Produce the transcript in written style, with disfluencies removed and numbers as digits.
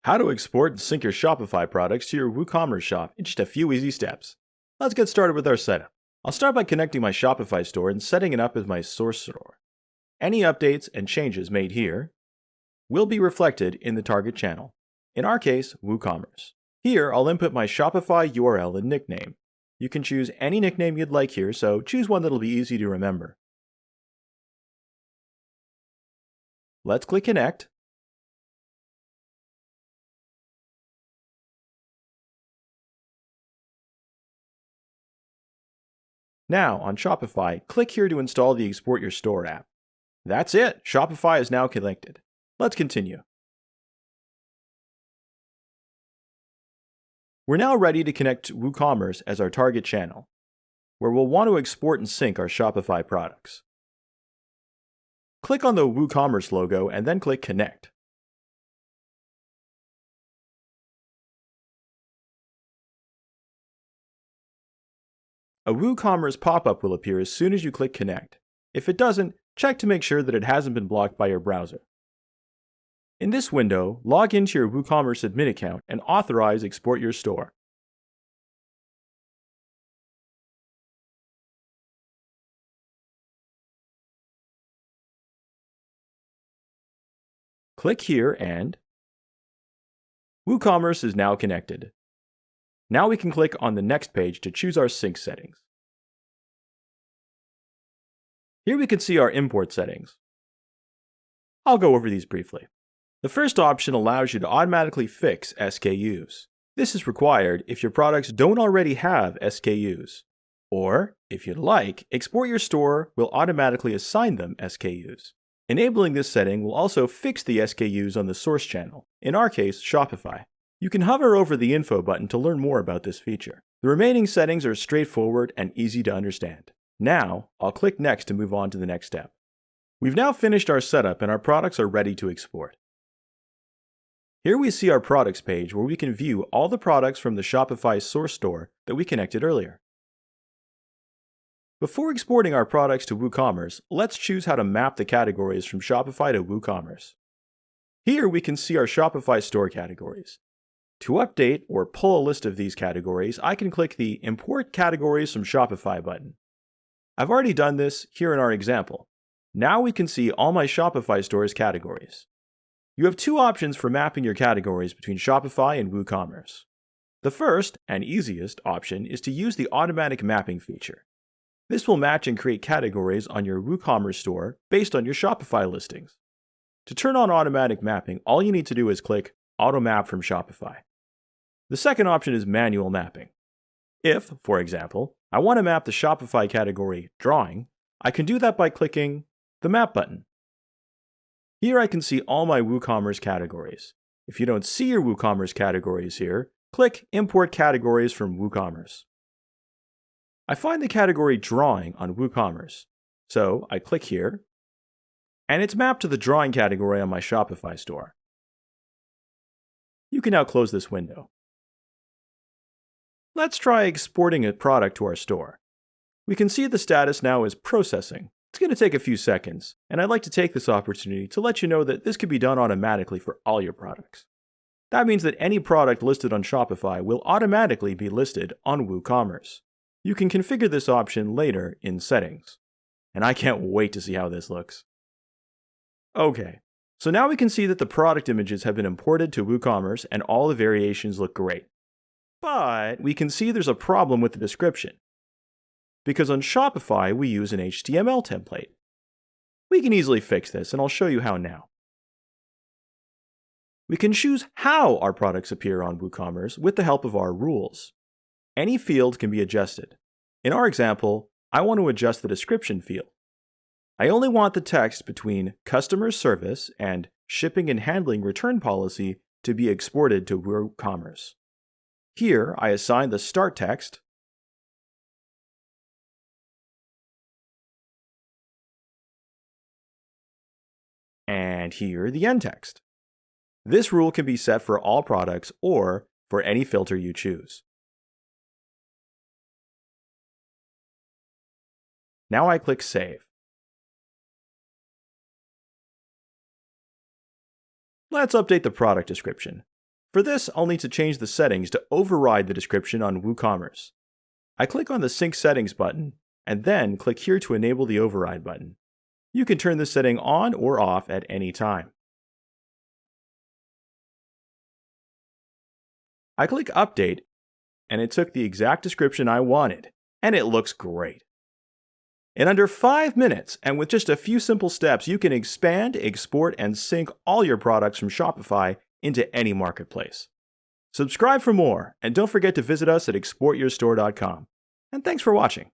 How to export and sync your Shopify products to your WooCommerce shop in just a few easy steps. Let's get started with our setup. I'll start by connecting my Shopify store and setting it up as my source store. Any updates and changes made here will be reflected in the target channel, in our case, WooCommerce. Here, I'll input my Shopify URL and nickname. You can choose any nickname you'd like here, so choose one that'll be easy to remember. Let's click Connect. Now, on Shopify, click here to install the ExportYourStore app. That's it! Shopify is now connected. Let's continue. We're now ready to connect to WooCommerce as our target channel, where we'll want to export and sync our Shopify products. Click on the WooCommerce logo and then click Connect. A WooCommerce pop-up will appear as soon as you click Connect. If it doesn't, check to make sure that it hasn't been blocked by your browser. In this window, log into your WooCommerce admin account and authorize ExportYourStore. Click here and WooCommerce is now connected. Now we can click on the next page to choose our sync settings. Here we can see our import settings. I'll go over these briefly. The first option allows you to automatically fix SKUs. This is required if your products don't already have SKUs. Or, if you'd like, ExportYourStore will automatically assign them SKUs. Enabling this setting will also fix the SKUs on the source channel, in our case, Shopify. You can hover over the info button to learn more about this feature. The remaining settings are straightforward and easy to understand. Now, I'll click Next to move on to the next step. We've now finished our setup and our products are ready to export. Here we see our products page where we can view all the products from the Shopify source store that we connected earlier. Before exporting our products to WooCommerce, let's choose how to map the categories from Shopify to WooCommerce. Here we can see our Shopify store categories. To update or pull a list of these categories, I can click the Import Categories from Shopify button. I've already done this here in our example. Now we can see all my Shopify store's categories. You have two options for mapping your categories between Shopify and WooCommerce. The first, and easiest, option is to use the automatic mapping feature. This will match and create categories on your WooCommerce store based on your Shopify listings. To turn on automatic mapping, all you need to do is click Auto Map from Shopify. The second option is manual mapping. If, for example, I want to map the Shopify category Drawing, I can do that by clicking the Map button. Here I can see all my WooCommerce categories. If you don't see your WooCommerce categories here, click Import Categories from WooCommerce. I find the category Drawing on WooCommerce, so I click here, and it's mapped to the Drawing category on my Shopify store. You can now close this window. Let's try exporting a product to our store. We can see the status now is processing. It's going to take a few seconds, and I'd like to take this opportunity to let you know that this can be done automatically for all your products. That means that any product listed on Shopify will automatically be listed on WooCommerce. You can configure this option later in Settings. And I can't wait to see how this looks. Okay, so now we can see that the product images have been imported to WooCommerce and all the variations look great. But we can see there's a problem with the description. Because on Shopify, we use an HTML template. We can easily fix this, and I'll show you how now. We can choose how our products appear on WooCommerce with the help of our rules. Any field can be adjusted. In our example, I want to adjust the description field. I only want the text between customer service and shipping and handling return policy to be exported to WooCommerce. Here, I assign the start text and here the end text. This rule can be set for all products or for any filter you choose. Now I click Save. Let's update the product description. For this, I'll need to change the settings to override the description on WooCommerce. I click on the Sync Settings button, and then click here to enable the override button. You can turn this setting on or off at any time. I click Update, and it took the exact description I wanted, and it looks great. In under 5 minutes, and with just a few simple steps, you can expand, export, and sync all your products from Shopify into any marketplace. Subscribe for more, and don't forget to visit us at ExportYourStore.com. And thanks for watching.